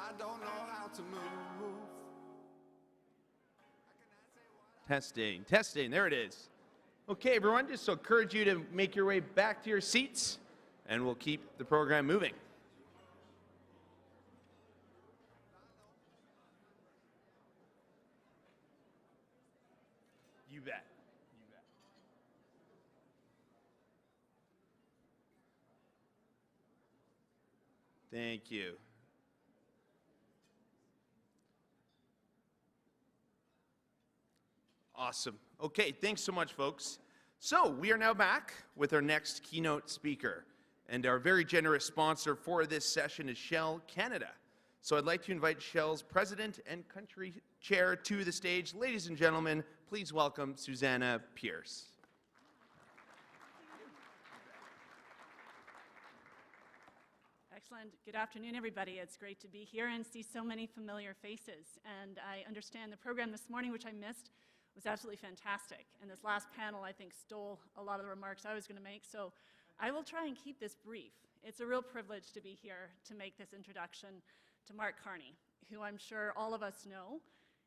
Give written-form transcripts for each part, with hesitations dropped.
I don't know how to move. Testing, testing, there it is. Okay, everyone, just encourage you to make your way back to your seats, and we'll keep the program moving. You bet. You bet. Thank you. Awesome. Okay, thanks so much, folks. So we are now back with our next keynote speaker, and our very generous sponsor for this session is Shell Canada. So I'd like to invite Shell's president and country chair to the stage. Ladies and gentlemen, please welcome Susanna Pierce. Excellent. Good afternoon, everybody. It's great to be here and see so many familiar faces. And I understand the program this morning, which I missed, was absolutely fantastic. And this last panel, I think, stole a lot of the remarks I was going to make. So I will try and keep this brief. It's a real privilege to be here to make this introduction to Mark Carney, who I'm sure all of us know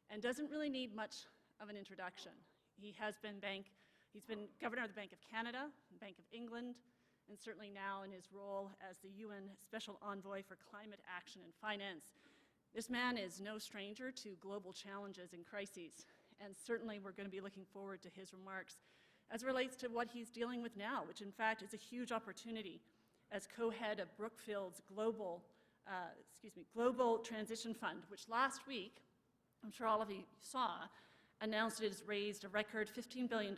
and doesn't really need much of an introduction. He's been governor of the Bank of Canada, Bank of England, and certainly now in his role as the UN Special Envoy for Climate Action and Finance. This man is no stranger to global challenges and crises, and certainly we're going to be looking forward to his remarks as it relates to what he's dealing with now, which in fact is a huge opportunity as co-head of Brookfield's Global Transition Fund, which last week, I'm sure all of you saw, announced it has raised a record $15 billion.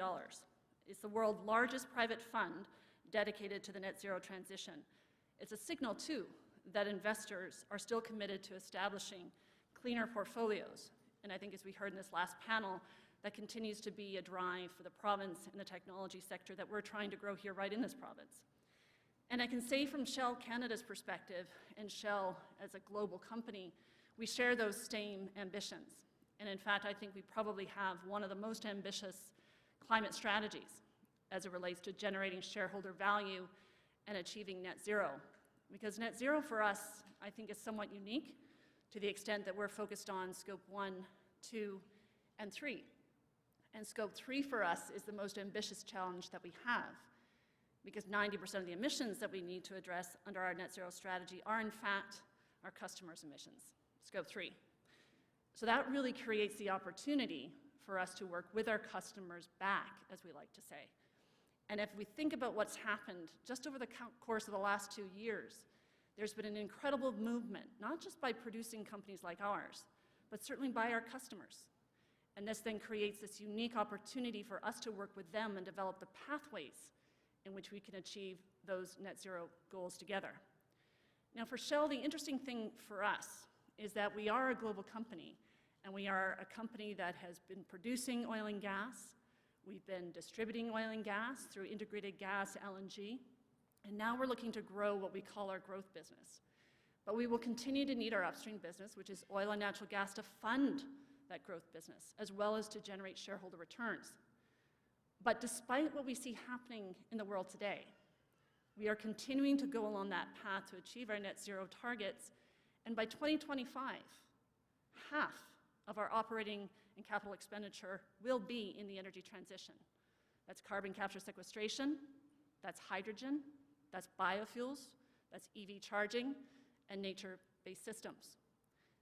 It's the world's largest private fund dedicated to the net zero transition. It's a signal, too, that investors are still committed to establishing cleaner portfolios. And I think, as we heard in this last panel, that continues to be a drive for the province and the technology sector that we're trying to grow here right in this province. And I can say from Shell Canada's perspective, and Shell as a global company, we share those same ambitions. And in fact, I think we probably have one of the most ambitious climate strategies as it relates to generating shareholder value and achieving net zero. Because net zero for us, I think, is somewhat unique to the extent that we're focused on Scope 1, 2, and 3. And Scope 3 for us is the most ambitious challenge that we have, because 90% of the emissions that we need to address under our net zero strategy are, in fact, our customers' emissions, Scope 3. So that really creates the opportunity for us to work with our customers back, as we like to say. And if we think about what's happened just over the course of the last 2 years, there's been an incredible movement, not just by producing companies like ours, but certainly by our customers. And this then creates this unique opportunity for us to work with them and develop the pathways in which we can achieve those net zero goals together. Now, for Shell, the interesting thing for us is that we are a global company, and we are a company that has been producing oil and gas. We've been distributing oil and gas through integrated gas, LNG, and now we're looking to grow what we call our growth business. But we will continue to need our upstream business, which is oil and natural gas, to fund that growth business, as well as to generate shareholder returns. But despite what we see happening in the world today, we are continuing to go along that path to achieve our net zero targets, and by 2025, half of our operating and capital expenditure will be in the energy transition. That's carbon capture sequestration, that's hydrogen, that's biofuels, that's EV charging, and nature-based systems.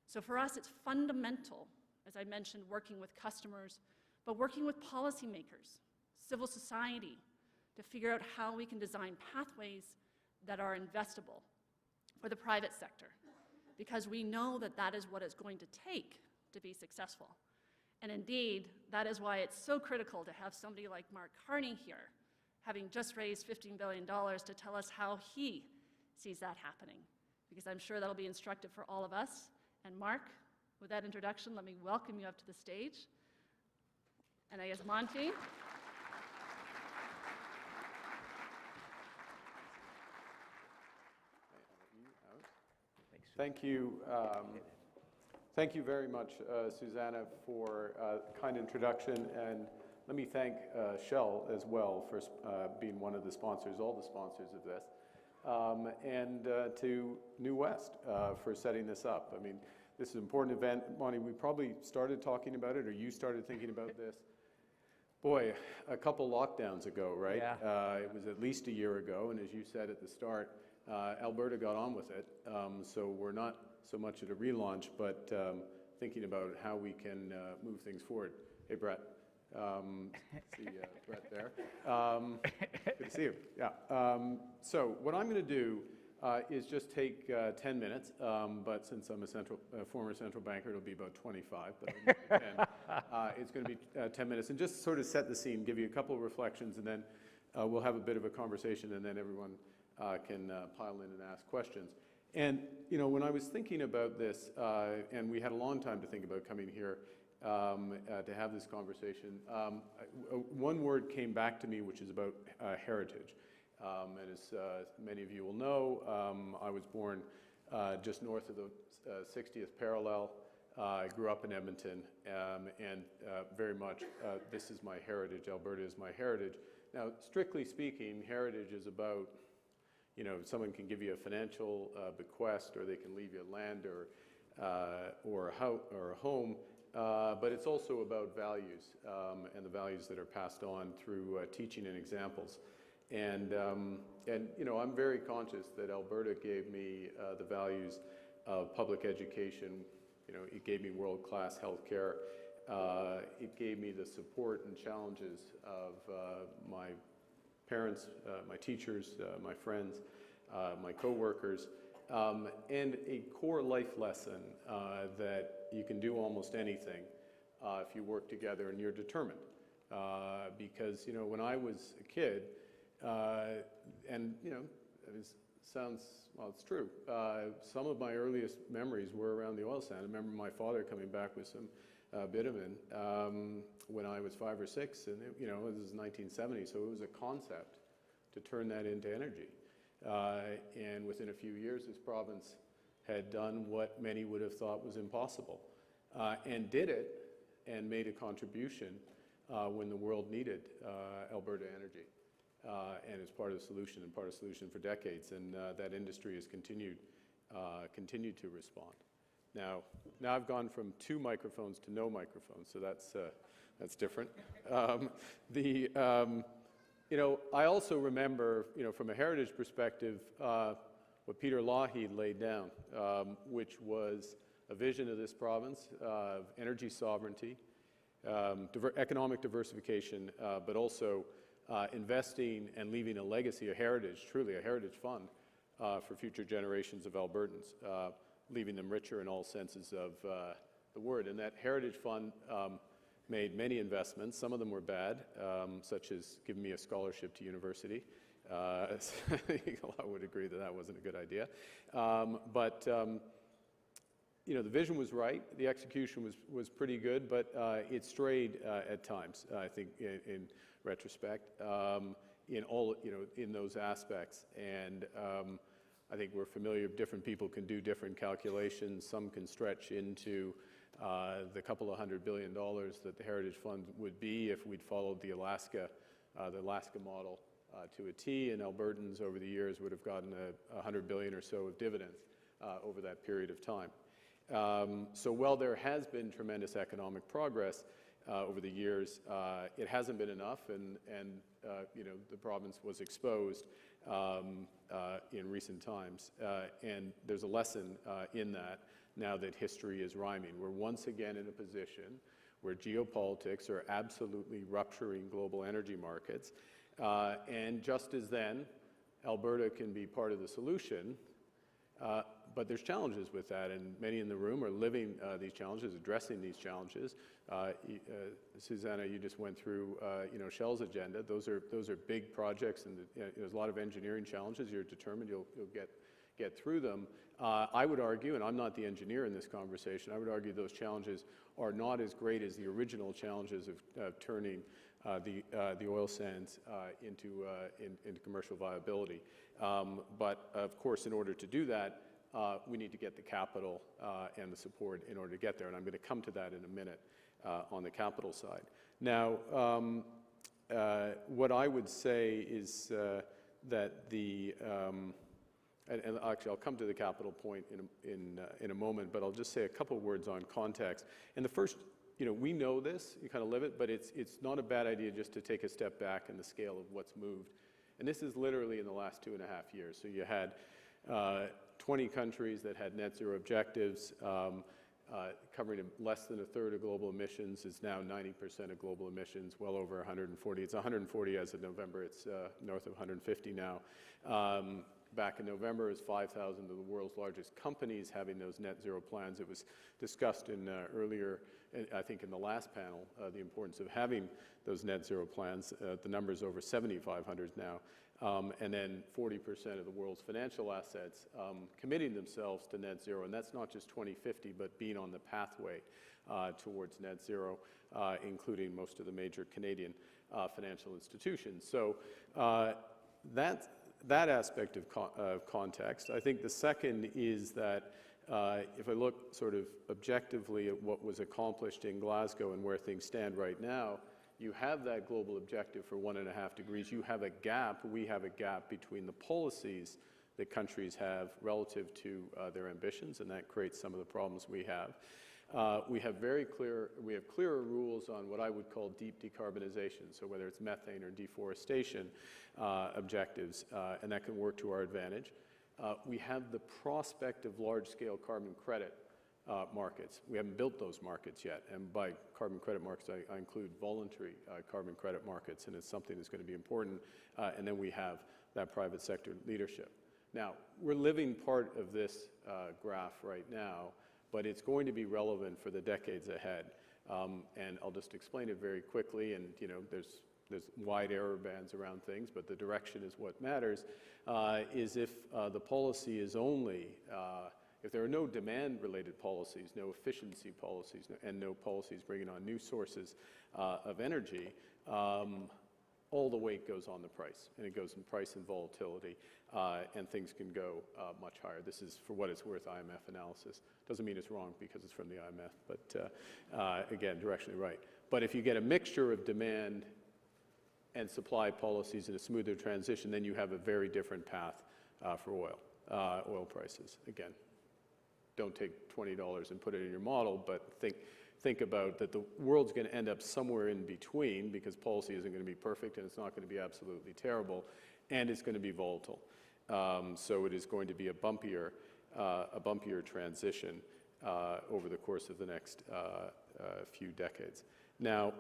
So for us, it's fundamental, as I mentioned, working with customers, but working with policymakers, civil society, to figure out how we can design pathways that are investable for the private sector, because we know that that is what it's going to take to be successful. And indeed, that is why it's so critical to have somebody like Mark Carney here, having just raised $15 billion, to tell us how he sees that happening, because I'm sure that'll be instructive for all of us. And Mark, with that introduction, let me welcome you up to the stage. And I guess Monty. Thank you. Thank you very much, Susanna, for a kind introduction. And let me thank Shell as well for being one of the sponsors, all the sponsors of this. and to New West for setting this up. I mean, this is an important event. Monty, we probably started talking about it, or you started thinking about this, boy, a couple lockdowns ago, right? Yeah. It was at least a year ago, and as you said at the start, Alberta got on with it. So we're not so much at a relaunch, but thinking about how we can move things forward. Hey, Brett. See Brett there. Good to see you. Yeah. So what I'm going to do is just take 10 minutes, but since I'm a former central banker, it'll be about 25, but it's going to be 10 minutes, and just sort of set the scene, give you a couple of reflections, and then we'll have a bit of a conversation, and then everyone can pile in and ask questions. And, you know, when I was thinking about this, and we had a long time to think about coming here to have this conversation, one word came back to me, which is about heritage. And as many of you will know, I was born just north of the 60th parallel. I grew up in Edmonton, and very much this is my heritage. Alberta is my heritage. Now, strictly speaking, heritage is about, you know, someone can give you a financial bequest, or they can leave you land or a home, but it's also about values and the values that are passed on through teaching and examples. And you know, I'm very conscious that Alberta gave me the values of public education. You know, it gave me world-class healthcare. It gave me the support and challenges of my parents, my teachers, my friends, my co-workers, and a core life lesson that you can do almost anything if you work together and you're determined. Because, you know, when I was a kid, and, you know, well, it's true. Some of my earliest memories were around the oil sand. I remember my father coming back with some bitumen when I was 5 or 6, and you know, this is 1970, so it was a concept to turn that into energy. And within a few years, this province had done what many would have thought was impossible, and did it, and made a contribution when the world needed Alberta energy. And it's part of the solution, and part of the solution for decades, and that industry has continued to respond. Now I've gone from 2 microphones to no microphones, so that's different. You know, I also remember, you know, from a heritage perspective, what Peter Lougheed laid down, which was a vision of this province of energy sovereignty, economic diversification, but also investing and leaving a legacy, a heritage, truly a heritage fund for future generations of Albertans, leaving them richer in all senses of the word. And that heritage fund made many investments. Some of them were bad, such as giving me a scholarship to university. I would agree that that wasn't a good idea. But you know, the vision was right. The execution was pretty good, but it strayed at times, I think, in retrospect, in all, you know, in those aspects. And I think we're familiar, different people can do different calculations. Some can stretch into the couple of $100 billion that the Heritage Fund would be if we'd followed the Alaska model to a T, and Albertans over the years would have gotten $100 billion or so of dividends over that period of time. So while there has been tremendous economic progress over the years, it hasn't been enough, and you know, the province was exposed in recent times, and there's a lesson in that now that history is rhyming. We're once again in a position where geopolitics are absolutely rupturing global energy markets, and just as then, Alberta can be part of the solution, but there's challenges with that, and many in the room are living these challenges, addressing these challenges. Susanna, you just went through, you know, Shell's agenda. Those are big projects, and there's a lot of engineering challenges. You're determined you'll get through them. I would argue, and I'm not the engineer in this conversation, I would argue those challenges are not as great as the original challenges of turning the oil sands into commercial viability. But of course, in order to do that, we need to get the capital and the support in order to get there, and I'm going to come to that in a minute on the capital side. Now, what I would say is that the and actually I'll come to the capital point in a moment, but I'll just say a couple of words on context. And the first, we know this, you kind of live it, but it's not a bad idea just to take a step back in the scale of what's moved. And this is literally in the last 2.5 years. So you had 20 countries that had net zero objectives, covering less than a third of global emissions, is now 90% of global emissions, well over 140. It's 140 as of November. It's north of 150 now. Back in November, it was 5,000 of the world's largest companies having those net zero plans. It was discussed in earlier, I think in the last panel, the importance of having those net zero plans. The number's over 7,500 now. And then 40% of the world's financial assets committing themselves to net zero. And that's not just 2050, but being on the pathway towards net zero, including most of the major Canadian financial institutions. So that aspect of context. I think the second is that if I look sort of objectively at what was accomplished in Glasgow and where things stand right now, you have that global objective for 1.5 degrees. You have a gap, we have a gap between the policies that countries have relative to their ambitions, and that creates some of the problems we have. We have clearer rules on what I would call deep decarbonization, so whether it's methane or deforestation objectives, and that can work to our advantage. We have the prospect of large-scale carbon credit markets. We haven't built those markets yet, and by carbon credit markets, I include voluntary carbon credit markets, and it's something that's going to be important. And then we have that private sector leadership. Now, we're living part of this graph right now, but it's going to be relevant for the decades ahead. And I'll just explain it very quickly, and there's wide error bands around things, but the direction is what matters, is if the policy is only, if there are no demand-related policies, no efficiency policies, and no policies bringing on new sources of energy, all the weight goes on the price, and it goes in price and volatility, and things can go much higher. This is, for what it's worth, IMF analysis. Doesn't mean it's wrong because it's from the IMF, but again, directionally right. But if you get a mixture of demand and supply policies and a smoother transition, then you have a very different path for oil prices. Again, don't take $20 and put it in your model, but think about that the world's going to end up somewhere in between, because policy isn't going to be perfect and it's not going to be absolutely terrible, and it's going to be volatile. So it is going to be a bumpier transition over the course of the next few decades. Now,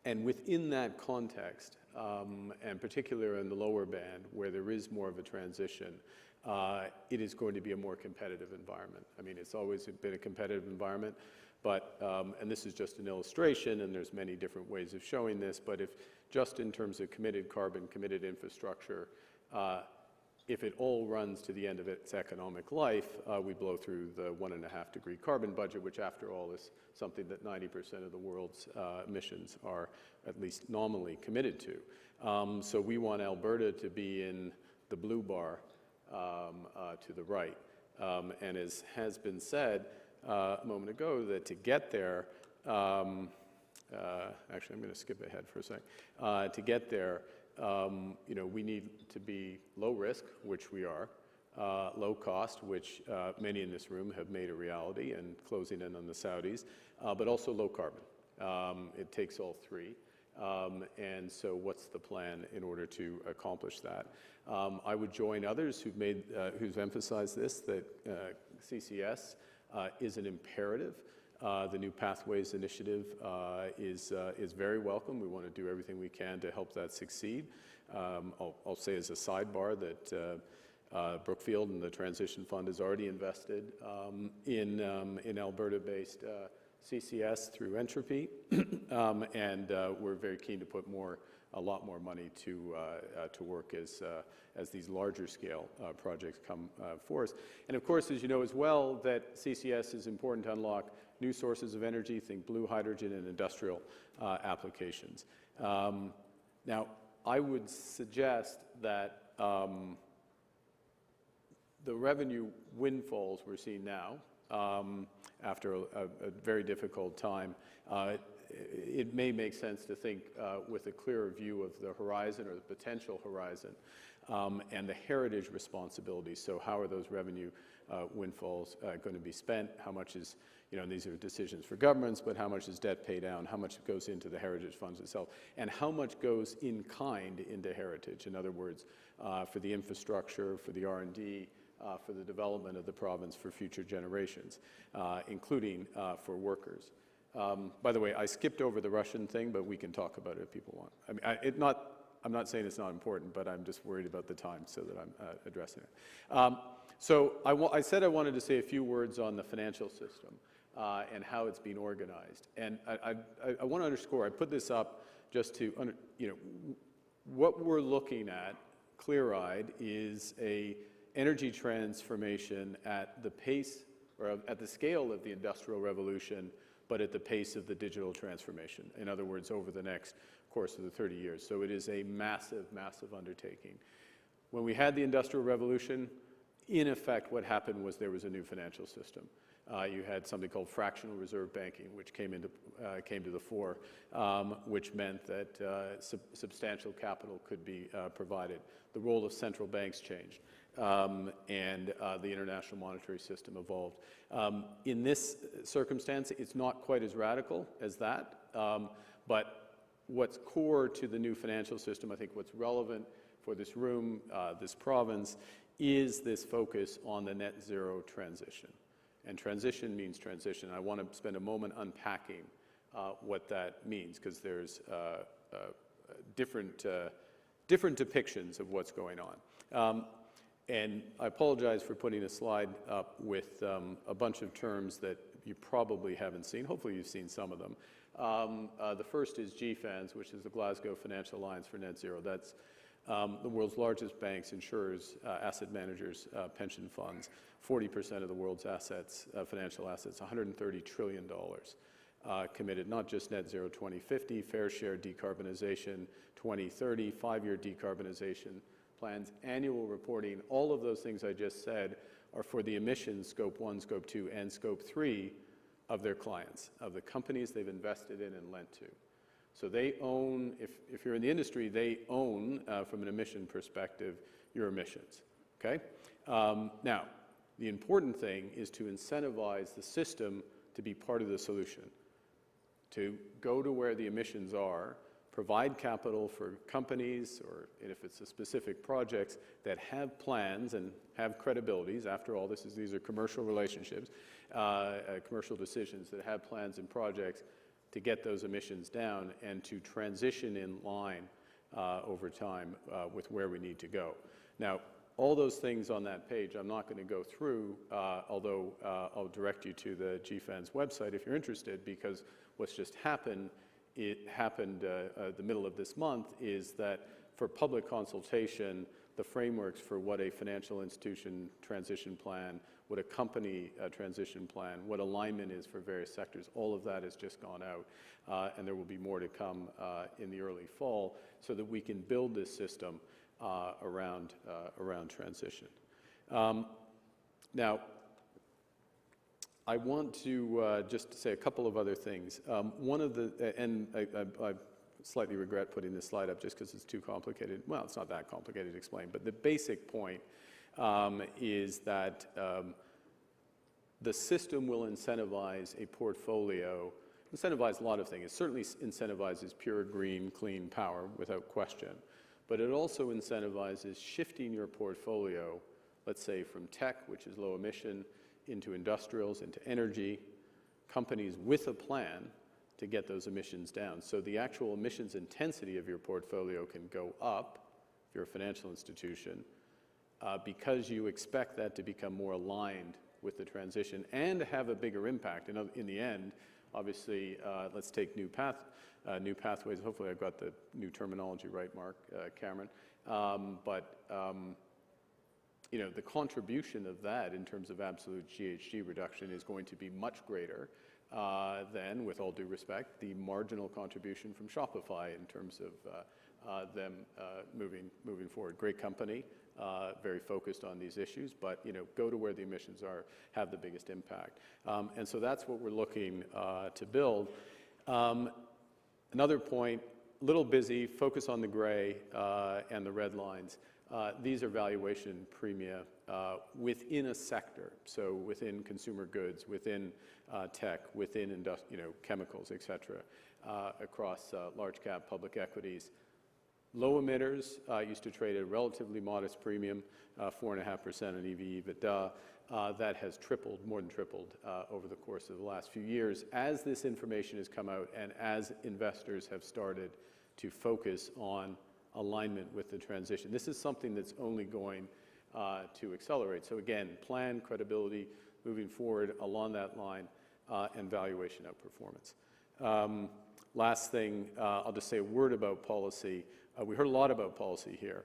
and within that context, and particularly in the lower band, where there is more of a transition, it is going to be a more competitive environment. I mean, it's always been a competitive environment, but, and this is just an illustration, and there's many different ways of showing this, but if just in terms of committed carbon, committed infrastructure, if it all runs to the end of its economic life, we blow through the 1.5 degree carbon budget, which after all is something that 90% of the world's emissions are at least nominally committed to. So we want Alberta to be in the blue bar to the right. And as has been said a moment ago, that to get there, actually I'm going to skip ahead for a second, to get there, we need to be low risk, which we are, low cost, which many in this room have made a reality, and closing in on the Saudis, but also low carbon. It takes all three. And so what's the plan in order to accomplish that? I would join others who've emphasized this, that CCS is an imperative. The new Pathways Initiative is very welcome. We want to do everything we can to help that succeed. I'll say as a sidebar that Brookfield and the Transition Fund has already invested in Alberta-based CCS through Entropy, and we're very keen to put a lot more money to work as these larger scale projects come for us. And of course, as you know as well, that CCS is important to unlock new sources of energy, think blue hydrogen and industrial applications. Now, I would suggest that the revenue windfalls we're seeing now, after a very difficult time, it may make sense to think with a clearer view of the horizon or the potential horizon and the heritage responsibilities. So how are those revenue windfalls going to be spent? How much is, and these are decisions for governments, but how much is debt pay down? How much goes into the heritage funds itself? And how much goes in kind into heritage? In other words, for the infrastructure, for the R&D, for the development of the province for future generations, including for workers. By the way, I skipped over the Russian thing, but we can talk about it if people want. I mean, I'm not saying it's not important, but I'm just worried about the time, so that I'm addressing it. So I said I wanted to say a few words on the financial system and how it's being organized. And I want to underscore, I put this up just to, what we're looking at, clear-eyed, is a energy transformation at the pace, or at the scale of the Industrial Revolution, but at the pace of the digital transformation. In other words, over the next course of the 30 years. So it is a massive, massive undertaking. When we had the Industrial Revolution, in effect, what happened was there was a new financial system. You had something called fractional reserve banking, which came to the fore, which meant that substantial capital could be provided. The role of central banks changed, and the international monetary system evolved. In this circumstance, it's not quite as radical as that, but what's core to the new financial system, I think what's relevant for this room, this province, is this focus on the net zero transition. And transition means transition. I want to spend a moment unpacking what that means, because there's different depictions of what's going on. And I apologize for putting a slide up with a bunch of terms that you probably haven't seen. Hopefully you've seen some of them. The first is GFANZ, which is the Glasgow Financial Alliance for Net Zero. That's the world's largest banks, insurers, asset managers, pension funds, 40% of the world's assets, financial assets, $130 trillion committed, not just net zero 2050, fair share decarbonization 2030, 5-year decarbonization plans, annual reporting. All of those things I just said are for the emissions, Scope 1, Scope 2, and Scope 3 of their clients, of the companies they've invested in and lent to. So they own, if you're in the industry, they own, from an emission perspective, your emissions, okay? Now, the important thing is to incentivize the system to be part of the solution, to go to where the emissions are, provide capital for companies, or if it's a specific projects that have plans and have credibilities. After all, these are commercial relationships, commercial decisions that have plans and projects to get those emissions down and to transition in line over time with where we need to go. Now, all those things on that page I'm not going to go through, although I'll direct you to the GFANZ website if you're interested, because what's just happened, the middle of this month, is that for public consultation, the frameworks for what a financial institution transition plan, what a company transition plan, what alignment is for various sectors, all of that has just gone out, and there will be more to come in the early fall, so that we can build this system around transition. Now, I want to just say a couple of other things. One of the, and I slightly regret putting this slide up just because it's too complicated. Well, it's not that complicated to explain, but the basic point is that the system will incentivize a portfolio, incentivize a lot of things. It certainly incentivizes pure, green, clean power without question, but it also incentivizes shifting your portfolio, let's say from tech, which is low emission, into industrials, into energy, companies with a plan to get those emissions down. So the actual emissions intensity of your portfolio can go up, if you're a financial institution, because you expect that to become more aligned with the transition and have a bigger impact. In the end, obviously, let's take new pathways. Hopefully I've got the new terminology right, Mark, Cameron. The contribution of that in terms of absolute GHG reduction is going to be much greater than, with all due respect, the marginal contribution from Shopify in terms of them moving forward. Great company, very focused on these issues, but go to where the emissions are, have the biggest impact. And so that's what we're looking to build. Another point, little busy, focus on the gray and the red lines. These are valuation premia within a sector, so within consumer goods, within tech, within chemicals, et cetera, across large cap public equities. Low emitters used to trade at a relatively modest premium, 4.5% on EV/EBITDA. That has tripled, more than tripled, over the course of the last few years as this information has come out and as investors have started to focus on alignment with the transition. This is something that's only going to accelerate. So again, plan, credibility, moving forward along that line, and valuation outperformance. Last thing, I'll just say a word about policy. We heard a lot about policy here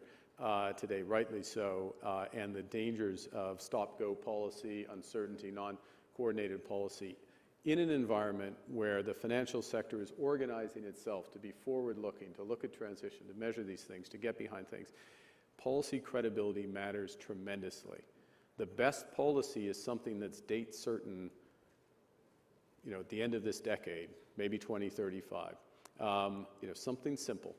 today, rightly so, and the dangers of stop-go policy, uncertainty, non-coordinated policy. In an environment where the financial sector is organizing itself to be forward-looking, to look at transition, to measure these things, to get behind things, policy credibility matters tremendously. The best policy is something that's date certain, at the end of this decade, maybe 2035. Something simple.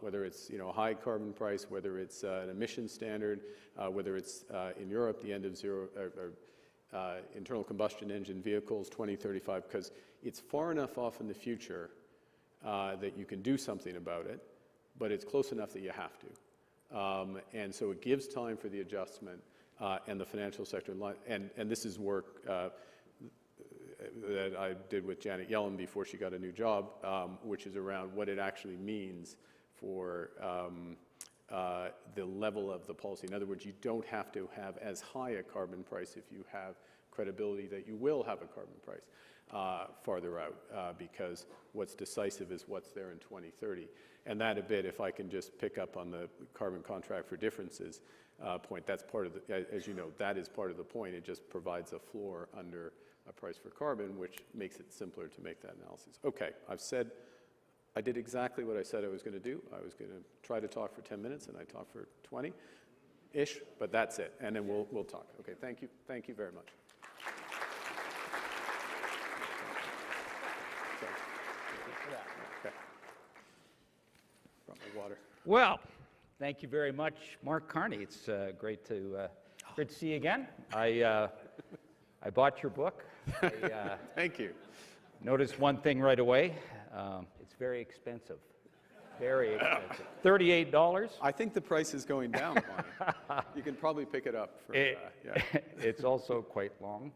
Whether it's a high carbon price, whether it's an emission standard, whether it's in Europe the end of internal combustion engine vehicles 2035, because it's far enough off in the future that you can do something about it, but it's close enough that you have to. And so it gives time for the adjustment and the financial sector. And this is work that I did with Janet Yellen before she got a new job, which is around what it actually means for the level of the policy. In other words, you don't have to have as high a carbon price if you have credibility that you will have a carbon price farther out, because what's decisive is what's there in 2030. And that a bit, if I can just pick up on the carbon contract for differences point, that's part of the, as you know, that is part of the point. It just provides a floor under a price for carbon, which makes it simpler to make that analysis. Okay, I did exactly what I said I was going to do. I was going to try to talk for 10 minutes, and I talked for 20-ish, but that's it. And then we'll talk. Okay, thank you. Thank you very much. Okay. Brought my water. Well, thank you very much, Mark Carney. It's great to see you again. I bought your book. Thank you. Noticed one thing right away. It's very expensive. Very expensive. $38. I think the price is going down, Bonnie. You can probably pick it up. Yeah. It's also quite long.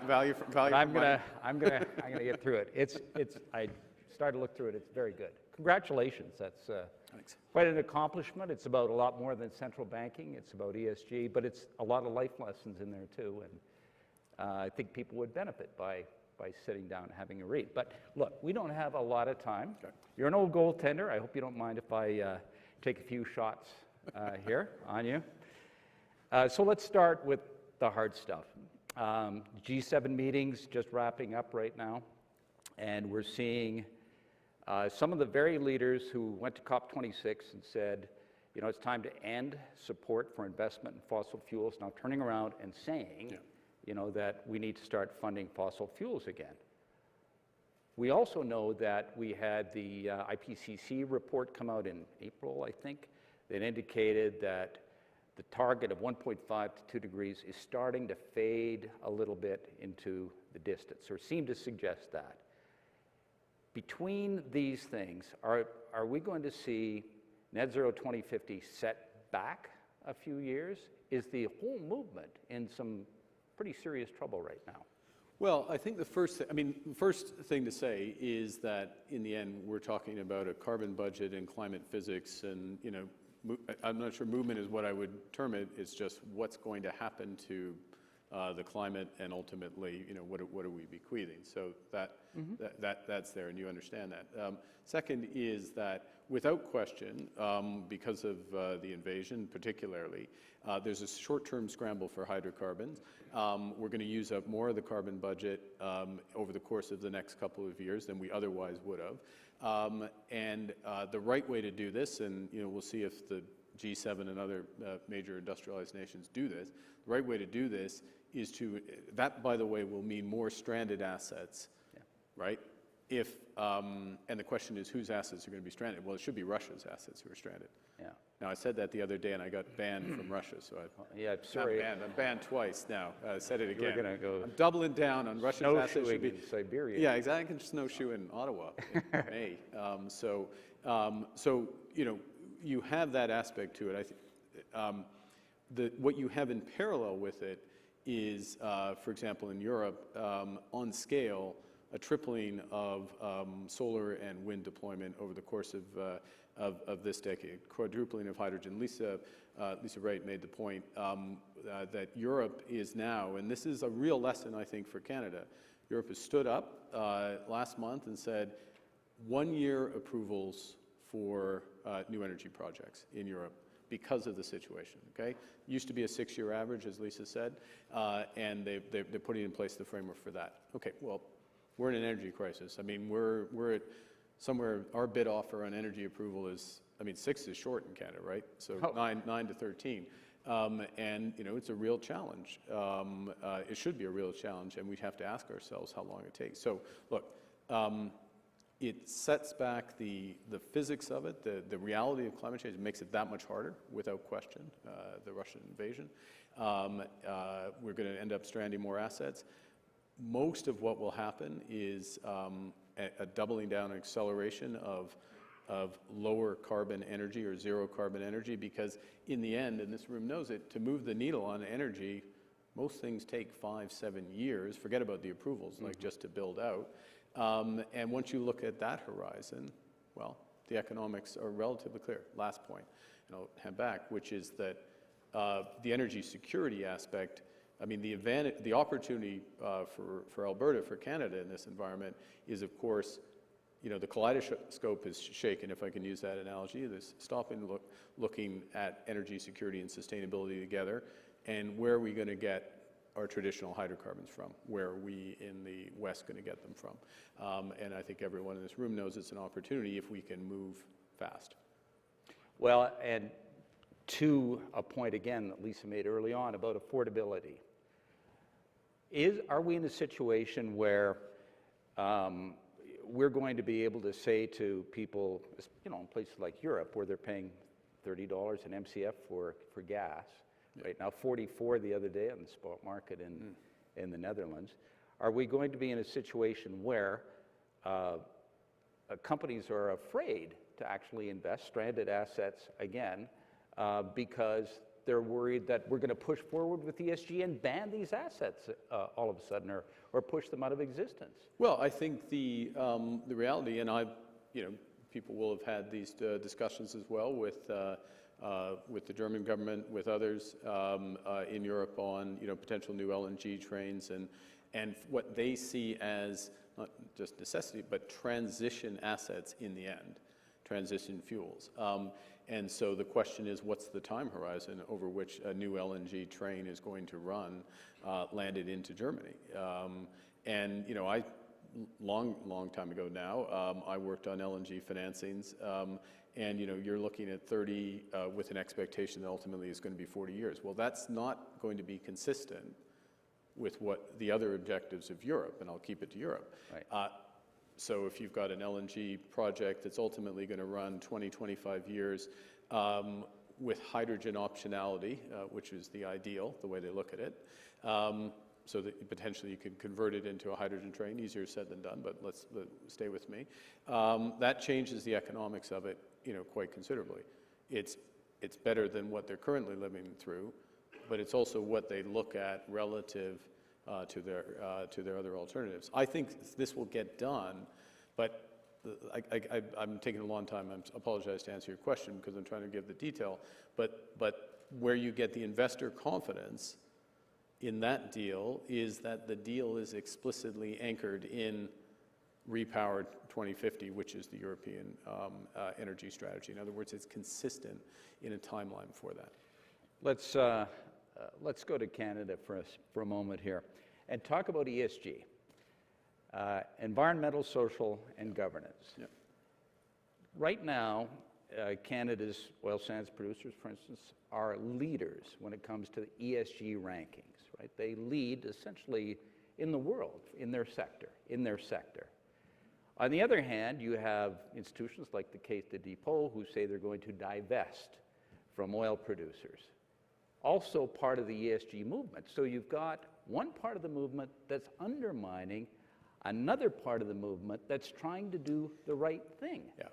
Value for money. I'm gonna get through it. I started to look through it. It's very good. Congratulations. That's Thanks. quite an accomplishment. It's about a lot more than central banking. It's about ESG, but it's a lot of life lessons in there too. And I think people would benefit by sitting down and having a read. But look, we don't have a lot of time. Okay. You're an old goaltender. I hope you don't mind if I take a few shots here on you. So let's start with the hard stuff. G7 meetings just wrapping up right now, and we're seeing some of the very leaders who went to COP26 and said, it's time to end support for investment in fossil fuels, now turning around and saying, that we need to start funding fossil fuels again. We also know that we had the IPCC report come out in April, I think, that indicated that the target of 1.5 to 2 degrees is starting to fade a little bit into the distance, or seem to suggest that. Between these things, are we going to see net zero 2050 set back a few years? Is the whole movement in some pretty serious trouble right now? Well, I think the first thing to say is that in the end, we're talking about a carbon budget and climate physics, and I'm not sure movement is what I would term it. It's just what's going to happen to the climate, and ultimately, what are we bequeathing? So that's there, and you understand that. Second is that, without question, because of the invasion particularly, there's a short-term scramble for hydrocarbons. We're going to use up more of the carbon budget over the course of the next couple of years than we otherwise would have. And the right way to do this, and we'll see if the G7 and other major industrialized nations do this, the right way to do this is that, by the way, will mean more stranded assets, right, and the question is whose assets are going to be stranded? Well, it should be Russia's assets who are stranded. Yeah. Now, I said that the other day, and I got banned from Russia, so Yeah, sorry. I'm banned twice now. I said it You were again. gonna go I'm doubling down on Russia's assets. Should snowshoeing be, in Siberia. yeah, exactly. I can snowshoe in Ottawa in May. So you know, you have that aspect to it. I think what you have in parallel with it is, for example, in Europe, on scale, a tripling of solar and wind deployment over the course of this decade, quadrupling of hydrogen. Lisa Wright made the point that Europe is now, and this is a real lesson, I think, for Canada. Europe has stood up last month and said 1 year approvals for new energy projects in Europe because of the situation, okay? Used to be a 6-year average, as Lisa said, and they're putting in place the framework for that. Okay, well, we're in an energy crisis. I mean, we're at somewhere, our bid offer on energy approval is, I mean, 6 is short in Canada, right? So 9 to 13. And, you know, it's a real challenge. It should be a real challenge, and we have to ask ourselves how long it takes. So, look, it sets back the physics of it, the reality of climate change. It makes it that much harder, without question, the Russian invasion. We're going to end up stranding more assets. Most of what will happen is a doubling down and acceleration of lower carbon energy or zero carbon energy, because in the end, and this room knows it, to move the needle on energy, most things take 5-7 years. Forget about the approvals, like just to build out. And once you look at that horizon, well, the economics are relatively clear. Last point, and I'll hand back, which is that the energy security aspect, I mean, the opportunity for Alberta, for Canada in this environment is, of course, you know, the kaleidoscope is shaken, if I can use that analogy. There's stopping looking at energy security and sustainability together, and where are we going to get our traditional hydrocarbons from? Where are we in the West going to get them from? And I think everyone in this room knows it's an opportunity if we can move fast. Well, and to a point again that Lisa made early on about affordability. Are we in a situation where we're going to be able to say to people, you know, in places like Europe where they're paying $30 an MCF for gas, right now 44 the other day on the spot market in the Netherlands, are we going to be in a situation where companies are afraid to actually invest stranded assets again because they're worried that we're going to push forward with ESG and ban these assets all of a sudden, or push them out of existence? Well, I think the reality, and you know, people will have had these discussions as well with the German government, with others in Europe on, you know, potential new LNG trains and what they see as not just necessity, but transition assets in the end, transition fuels. And so the question is, what's the time horizon over which a new LNG train is going to run, landed into Germany? And, you know, long time ago now, I worked on LNG financings, and, you know, you're looking at 30 with an expectation that ultimately is going to be 40 years. Well, that's not going to be consistent with what the other objectives of Europe, and I'll keep it to Europe. Right. So if you've got an LNG project that's ultimately going to run 20, 25 years with hydrogen optionality, which is the ideal, the way they look at it, so that potentially you could convert it into a hydrogen train, easier said than done, but let's stay with me. That changes the economics of it, you know, quite considerably. It's better than what they're currently living through, but it's also what they look at relative to their other alternatives. I think this will get done, but I'm taking a long time. I apologize to answer your question because I'm trying to give the detail. But where you get the investor confidence in that deal is that the deal is explicitly anchored in Repower 2050, which is the European energy strategy. In other words, it's consistent in a timeline for that. Let's go to Canada for a moment here and talk about ESG, environmental, social, and governance. Yep. Right now, Canada's oil sands producers, for instance, are leaders when it comes to the ESG rankings, right? They lead essentially in the world, in their sector. On the other hand, you have institutions like the Caisse de Dépôt who say they're going to divest from oil producers. Also part of the ESG movement. So you've got one part of the movement that's undermining another part of the movement that's trying to do the right thing. Yeah.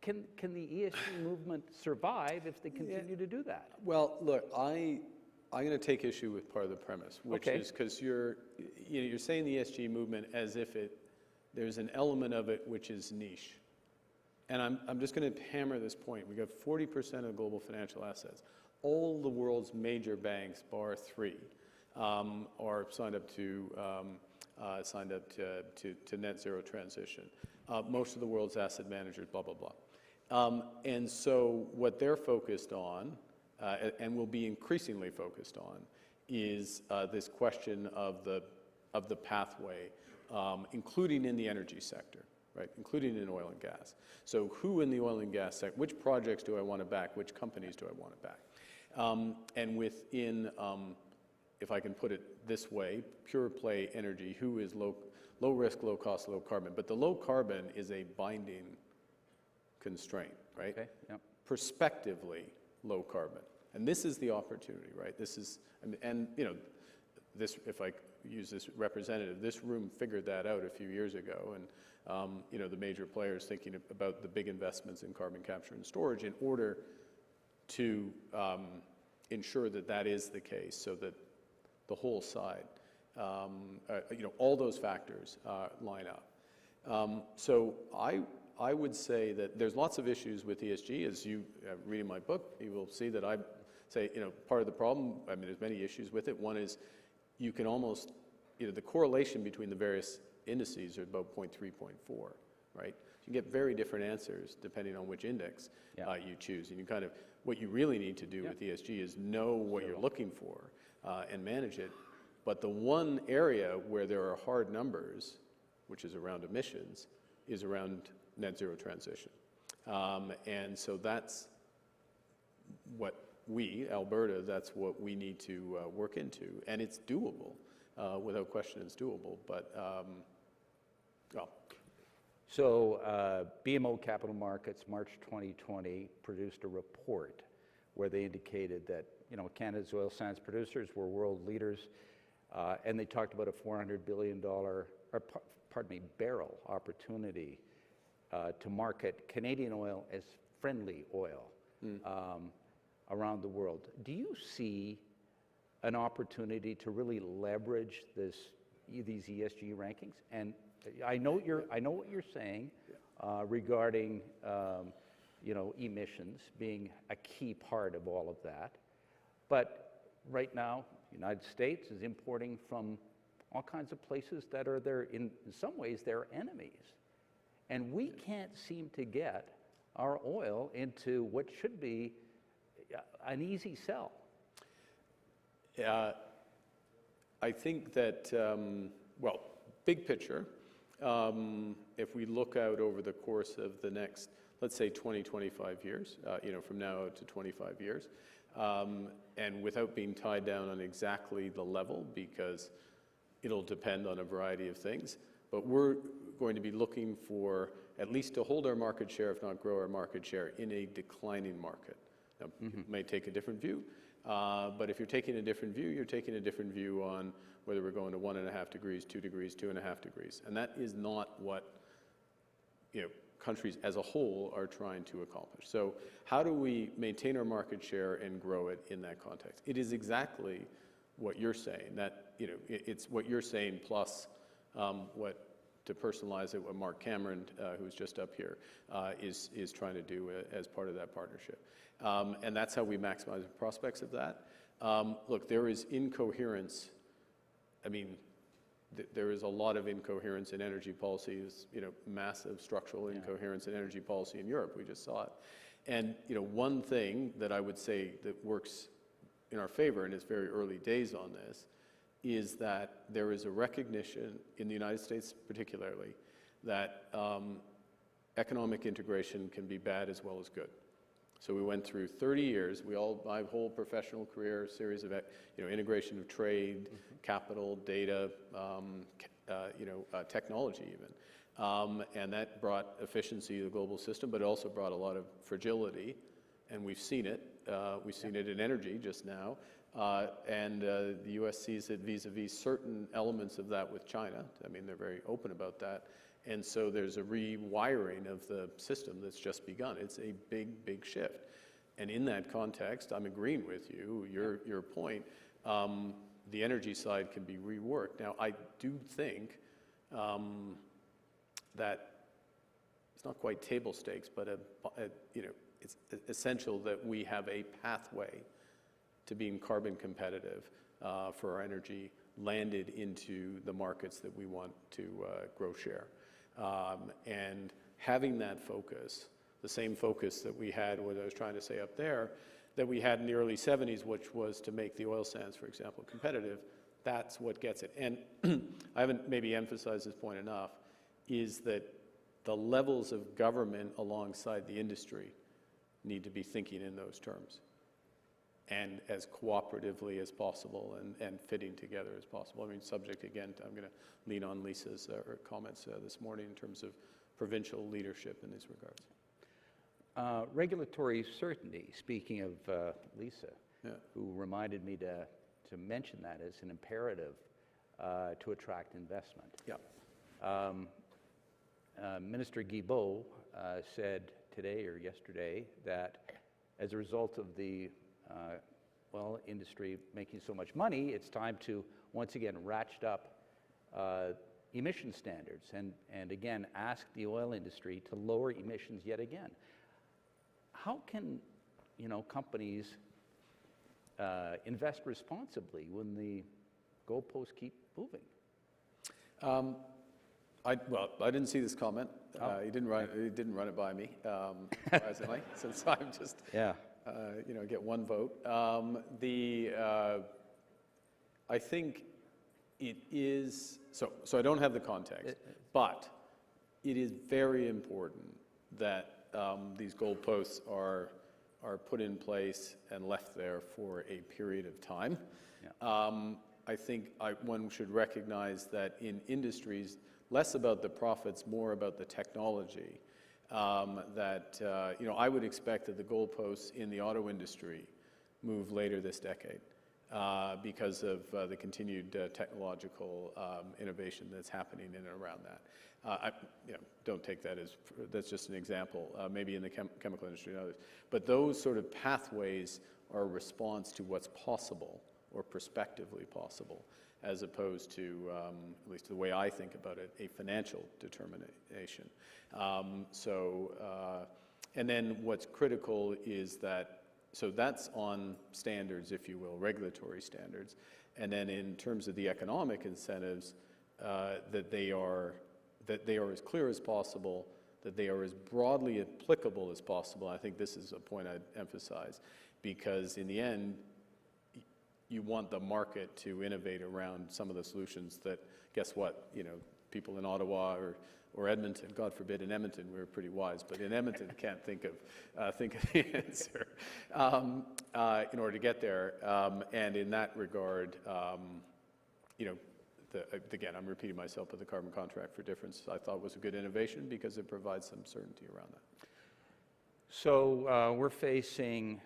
Can the ESG movement survive if they continue to do that? Well, look, I'm going to take issue with part of the premise, which is because you're saying the ESG movement as if there's an element of it which is niche. And I'm just going to hammer this point. We got 40% of global financial assets. All the world's major banks, bar 3, are signed up to net zero transition. Most of the world's asset managers, blah, blah, blah. And so what they're focused on, and will be increasingly focused on, is this question of the pathway, including in the energy sector, right? Including in oil and gas. So who in the oil and gas sector, which projects do I want to back? Which companies do I want to back? And within, if I can put it this way, pure play energy, who is low risk, low cost, low carbon? But the low carbon is a binding constraint, right? Okay, yep. Prospectively low carbon. And this is the opportunity, right? This is, and you know, this, if I use this representative, this room figured that out a few years ago, and you know, the major players thinking about the big investments in carbon capture and storage in order to ensure that that is the case, so that the whole side, you know, all those factors line up. So I would say that there's lots of issues with ESG. As you read in my book, you will see that I say, you know, part of the problem, I mean, there's many issues with it. One is you can almost, you know, the correlation between the various indices are about 0.3, 0.4, right? You get very different answers depending on which index you choose. And you kind of, what you really need to do with ESG is know what you're looking for and manage it. But the one area where there are hard numbers, which is around emissions, is around net zero transition. And so that's what we, Alberta, that's what we need to work into. And it's doable. Without question, it's doable. But, well. So BMO Capital Markets, March 2020, produced a report where they indicated that, you know, Canada's oil sands producers were world leaders, and they talked about a $400 billion, barrel opportunity to market Canadian oil as friendly oil around the world. Do you see an opportunity to really leverage these ESG rankings? And I know what you're saying regarding you know, emissions being a key part of all of that, but right now, the United States is importing from all kinds of places that are in some ways, they're enemies. And we can't seem to get our oil into what should be an easy sell. I think that, well, big picture, if we look out over the course of the next, let's say 20, 25 years, you know, from now out to 25 years, and without being tied down on exactly the level, because it'll depend on a variety of things, but we're going to be looking for at least to hold our market share, if not grow our market share, in a declining market. Now, you may take a different view, but if you're taking a different view, you're taking a different view on whether we're going to 1.5 degrees, 2 degrees, 2.5 degrees. And that is not what, you know, countries as a whole are trying to accomplish. So how do we maintain our market share and grow it in that context? It is exactly what you're saying, that, you know, it's what you're saying plus what, to personalize it, what Mark Cameron, who's just up here, is trying to do as part of that partnership. And that's how we maximize the prospects of that. Look, there is incoherence. I mean, there is a lot of incoherence in energy policies, you know, massive structural incoherence in energy policy in Europe. We just saw it. And, you know, one thing that I would say that works in our favor, and it's very early days on this, is that there is a recognition in the United States particularly that economic integration can be bad as well as good. So we went through 30 years, my whole professional career, series of, you know, integration of trade, capital, data, you know, technology even. And that brought efficiency to the global system, but it also brought a lot of fragility, and we've seen it. We've seen it in energy just now, and the U.S. sees it vis-a-vis certain elements of that with China. I mean, they're very open about that. And so there's a rewiring of the system that's just begun. It's a big, big shift. And in that context, I'm agreeing with you, your point, the energy side can be reworked. Now, I do think that it's not quite table stakes, but it's essential that we have a pathway to being carbon competitive for our energy landed into the markets that we want to grow share. And having that focus, the same focus that we had, what I was trying to say up there, that we had in the early 70s, which was to make the oil sands, for example, competitive, that's what gets it. And I haven't maybe emphasized this point enough, is that the levels of government alongside the industry need to be thinking in those terms and as cooperatively as possible and fitting together as possible. I mean, subject again, I'm going to lean on Lisa's comments this morning in terms of provincial leadership in these regards. Regulatory certainty, speaking of Lisa, Yeah. who reminded me to mention that as an imperative to attract investment. Yeah. Minister Guilbeault said today or yesterday that as a result of the oil industry making so much money, it's time to once again ratchet up emission standards and again ask the oil industry to lower emissions yet again. How can companies invest responsibly when the goalposts keep moving? I didn't see this comment. He didn't run it by me, surprisingly, since I'm just get one vote. I think it is so. I don't have the context, but it is very important that these goalposts are put in place and left there for a period of time. Yeah. I think one should recognize that in industries, less about the profits, more about the technology. I would expect that the goalposts in the auto industry move later this decade because of the continued technological innovation that's happening in and around that. Don't take that as that's just an example. Maybe in the chemical industry and others, but those sort of pathways are a response to what's possible or prospectively possible, as opposed to, at least the way I think about it, a financial determination. And then what's critical is that, so that's on standards, if you will, regulatory standards. And then in terms of the economic incentives, that they are as clear as possible, that they are as broadly applicable as possible. I think this is a point I'd emphasize, because in the end, you want the market to innovate around some of the solutions that, guess what, people in Ottawa or Edmonton, God forbid in Edmonton, we were pretty wise, but in Edmonton can't think of the answer in order to get there. And in that regard, again, I'm repeating myself, but the carbon contract for difference I thought was a good innovation because it provides some certainty around that. So we're facing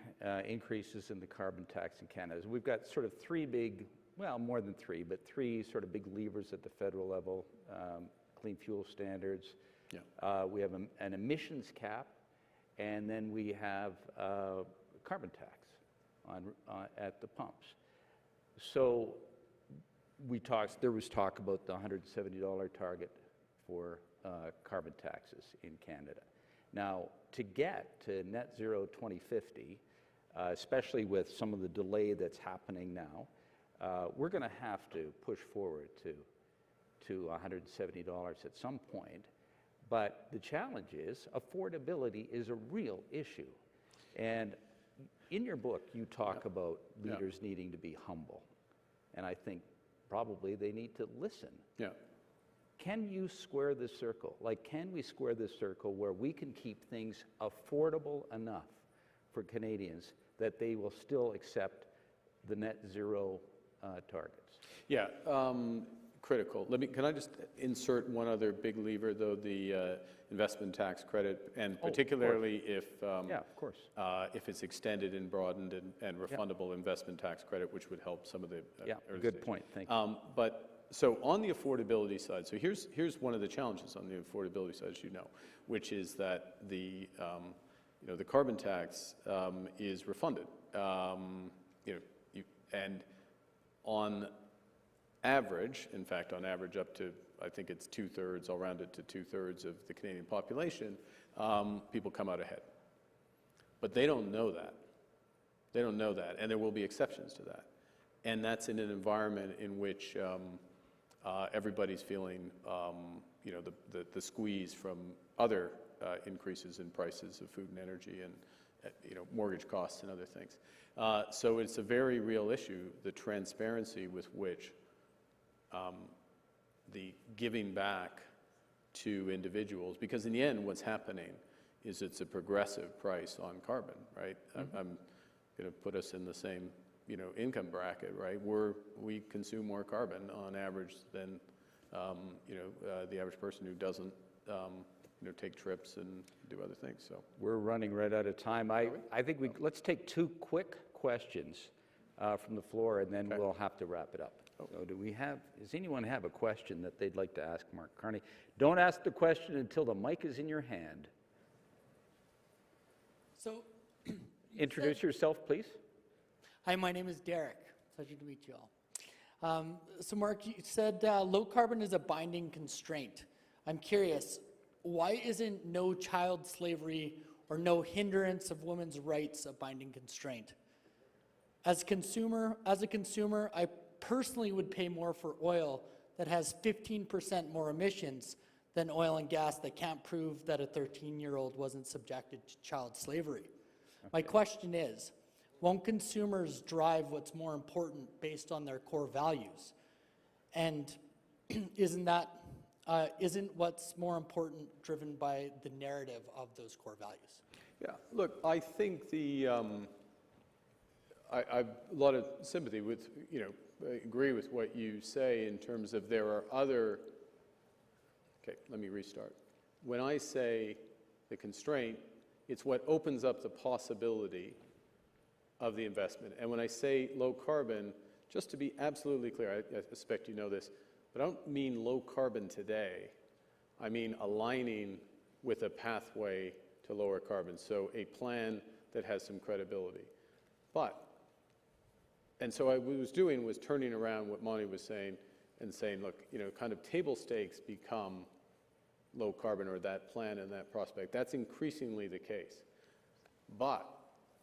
increases in the carbon tax in Canada. We've got sort of three big, well, more than three, but three sort of big levers at the federal level. Clean fuel standards. Yeah. We have an emissions cap, and then we have carbon tax at the pumps. So there was talk about the $170 target for carbon taxes in Canada. Now, to get to net zero 2050, especially with some of the delay that's happening now, we're going to have to push forward to $170 at some point. But the challenge is affordability is a real issue. And in your book, you talk about leaders needing to be humble. And I think probably they need to listen. Yeah. Can you square this circle? Like, can we square this circle where we can keep things affordable enough for Canadians that they will still accept the net zero targets? Yeah, critical. Can I just insert one other big lever, though, the investment tax credit, and particularly Yeah, of course. if it's extended and broadened and refundable investment tax credit, which would help some of the early Good stage. point. Thank you. So on the affordability side, so here's one of the challenges on the affordability side, as you know, which is that the carbon tax is refunded. And on average, in fact, on average up to, I think it's 2/3, I'll round it to 2/3 of the Canadian population, people come out ahead. But they don't know that. They don't know that, and there will be exceptions to that. And that's in an environment in which everybody's feeling, the squeeze from other increases in prices of food and energy and, mortgage costs and other things. So it's a very real issue, the transparency with which the giving back to individuals, because in the end, what's happening is it's a progressive price on carbon, right? Mm-hmm. I'm going to put us in the same, income bracket, right? We consume more carbon on average than, the average person who doesn't, take trips and do other things. So We're running right out of time. I think let's take 2 quick questions from the floor, and then we'll have to wrap it up. So does anyone have a question that they'd like to ask Mark Carney? Don't ask the question until the mic is in your hand. So, Introduce yourself, please. hi, my name is Derek. Pleasure to meet you all. So Mark, you said low carbon is a binding constraint. I'm curious, why isn't no child slavery or no hindrance of women's rights a binding constraint? As a consumer, I personally would pay more for oil that has 15% more emissions than oil and gas that can't prove that a 13-year-old wasn't subjected to child slavery. Okay. My question is, won't consumers drive what's more important based on their core values? And isn't what's more important driven by the narrative of those core values? yeah, look, I think I've a lot of sympathy with, I agree with what you say in terms of there are other, okay, let me restart. When I say the constraint, it's what opens up the possibility of the investment. And when I say low carbon, just to be absolutely clear, I suspect you know this, but I don't mean low carbon today. I mean aligning with a pathway to lower carbon, so a plan that has some credibility. And so what I was doing was turning around what Monty was saying and saying, look, kind of table stakes become low carbon, or that plan and that prospect. That's increasingly the case. But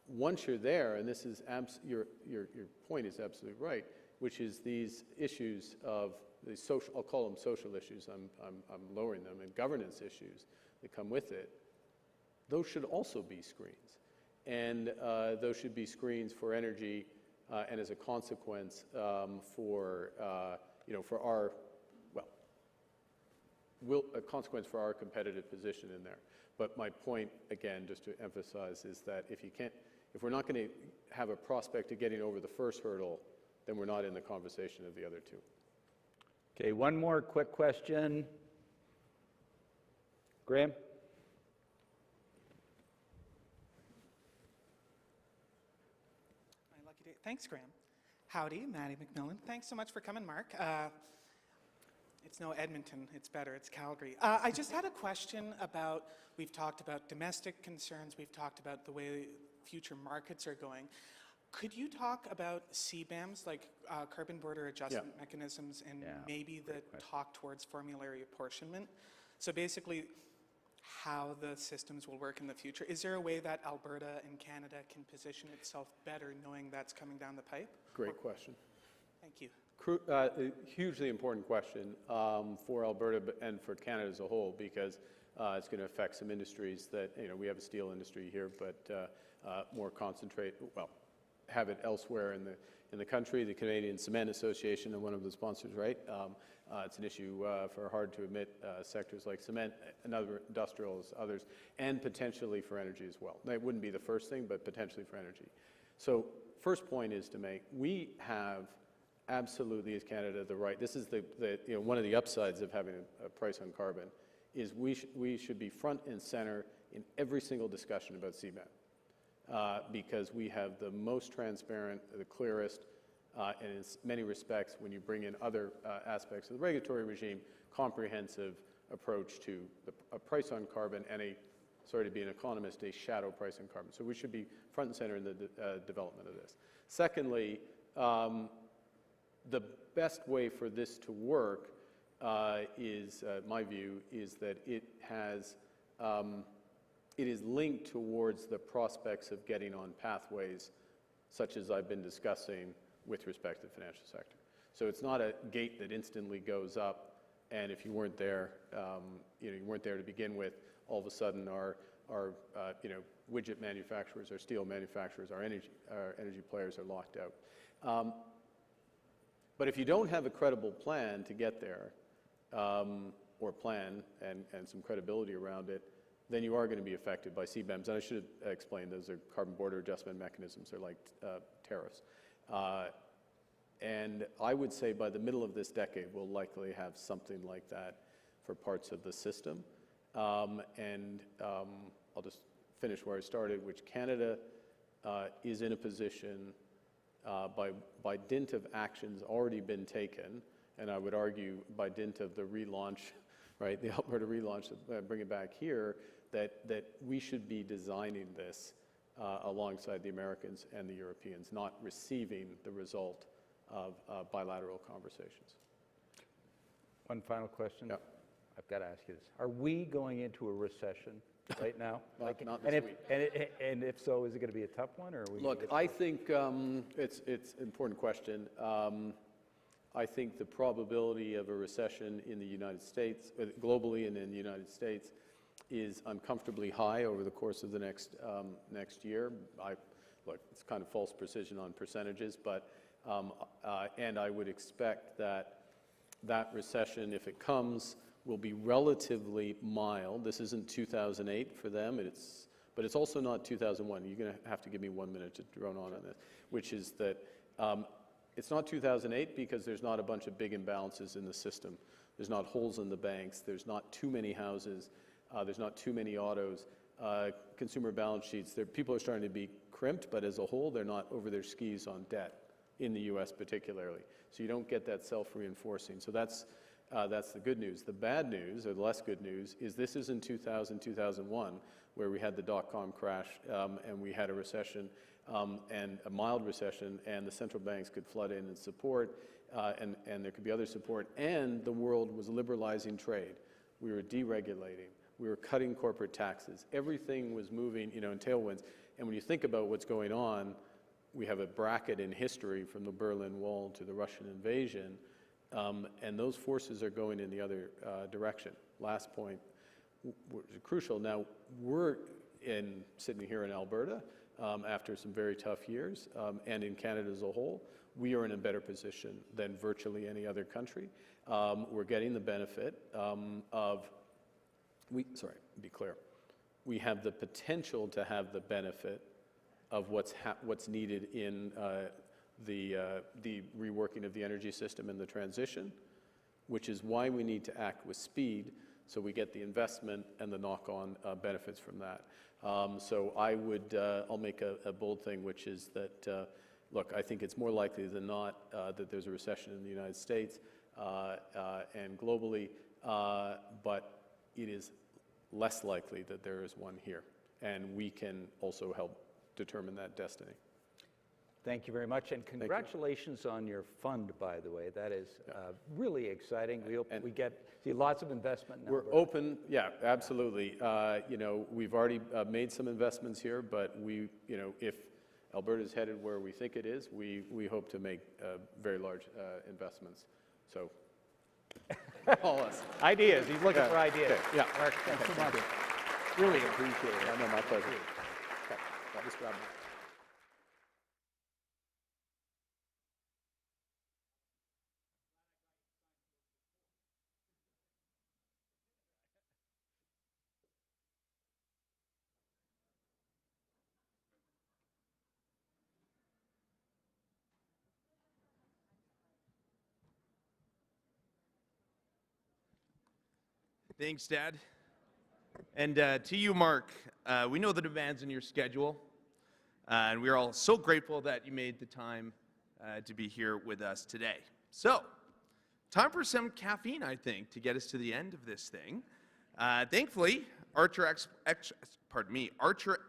once you're there, and this is your point is absolutely right, which is these issues of the social, I'll call them social issues, I'm lowering them, and governance issues that come with it, those should also be screens. And those should be screens for energy, and as a consequence for our, a consequence for our competitive position in there. But my point, again, just to emphasize, is that if we're not going to have a prospect of getting over the first hurdle, then we're not in the conversation of the other two. Okay, one more quick question. Graham? My lucky day. Thanks, Graham. Howdy, Maddie McMillan. Thanks so much for coming, Mark. It's no Edmonton, it's better, it's Calgary. I just had a question about, we've talked about domestic concerns, we've talked about the way future markets are going. Could you talk about CBAMs, like carbon border adjustment mechanisms, and maybe the talk towards formulary apportionment? So basically, how the systems will work in the future. Is there a way that Alberta and Canada can position itself better knowing that's coming down the pipe? Great question. Thank you. A hugely important question for Alberta and for Canada as a whole, because it's going to affect some industries that, we have a steel industry here, but more concentrate, have it elsewhere in the country. The Canadian Cement Association, and one of the sponsors, right? It's an issue for hard-to-admit sectors like cement and other industrials, others, and potentially for energy as well. That wouldn't be the first thing, but potentially for energy. So first point is to make, we have absolutely is Canada the right. This is one of the upsides of having a price on carbon is we should be front and center in every single discussion about CBAM because we have the most transparent, the clearest, and in many respects, when you bring in other aspects of the regulatory regime, comprehensive approach to a price on carbon and sorry to be an economist, a shadow price on carbon. So we should be front and center in the development of this. Secondly, the best way for this to work is, my view, is that it is linked towards the prospects of getting on pathways such as I've been discussing with respect to the financial sector. So it's not a gate that instantly goes up, and if you weren't there, you weren't there to begin with, all of a sudden our widget manufacturers, our steel manufacturers, our energy players are locked out. But if you don't have a credible plan to get there, or plan and some credibility around it, then you are going to be affected by CBAMs. And I should have explained, those are carbon border adjustment mechanisms. They're like tariffs. And I would say by the middle of this decade, we'll likely have something like that for parts of the system. And I'll just finish where I started, which Canada is in a position by dint of actions already been taken, and I would argue by dint of the relaunch, right, the Alberta relaunch, bring it back here, that we should be designing this alongside the Americans and the Europeans, not receiving the result of bilateral conversations. One final question. Yep. I've got to ask you this. Are we going into a recession right now? Not this week. And if so, is it going to be a tough one? Or are we Look, I think it's an important question. I think the probability of a recession in the United States, globally and in the United States, is uncomfortably high over the course of the next year. Look, it's kind of false precision on percentages, but and I would expect that recession, if it comes, will be relatively mild. This isn't 2008 for them, but it's also not 2001. You're going to have to give me 1 minute to drone on this, which is that it's not 2008 because there's not a bunch of big imbalances in the system. There's not holes in the banks. There's not too many houses. There's not too many autos. Consumer balance sheets, people are starting to be crimped, but as a whole, they're not over their skis on debt in the U.S. particularly. So you don't get that self-reinforcing. So that's the good news. The bad news, or the less good news, is this isn't 2000, 2001, where we had the dot-com crash and we had a recession and a mild recession, and the central banks could flood in and support, and there could be other support, and the world was liberalizing trade. We were deregulating. We were cutting corporate taxes. Everything was moving, in tailwinds. And when you think about what's going on, we have a bracket in history from the Berlin Wall to the Russian invasion, and those forces are going in the other direction. Last point, which is crucial. Now, we're sitting here in Alberta after some very tough years, and in Canada as a whole, we are in a better position than virtually any other country. We're getting the benefit sorry, to be clear, we have the potential to have the benefit of what's needed in the reworking of the energy system and the transition, which is why we need to act with speed so we get the investment and the knock-on benefits from that. So I'll make a bold thing, which is that, look, I think it's more likely than not that there's a recession in the United States and globally, but it is less likely that there is one here, and we can also help determine that destiny. Thank you very much, and congratulations on your fund, by the way. That is really exciting. We hope we see lots of investment in Alberta. We're open, yeah, absolutely. We've already made some investments here, but if Alberta is headed where we think it is, we hope to make very large investments. So, all us. Ideas. He's looking for ideas. Okay. Yeah. Mark, thanks so much. Really appreciate it. I know, my pleasure. Okay. I'll just grab that. Thanks, Dad. And to you, Mark, we know the demands in your schedule, and we're all so grateful that you made the time to be here with us today. So, time for some caffeine, I think, to get us to the end of this thing. Thankfully, Archer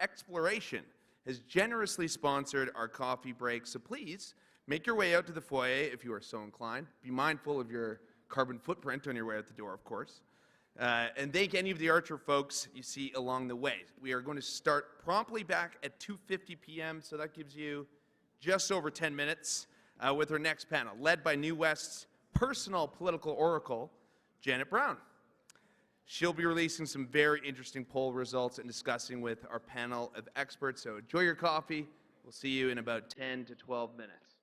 Exploration has generously sponsored our coffee break, so please make your way out to the foyer if you are so inclined. Be mindful of your carbon footprint on your way out the door, of course. And thank any of the Archer folks you see along the way. We are going to start promptly back at 2:50 p.m., so that gives you just over 10 minutes with our next panel, led by New West's personal political oracle, Janet Brown. She'll be releasing some very interesting poll results and discussing with our panel of experts, so enjoy your coffee. We'll see you in about 10 to 12 minutes.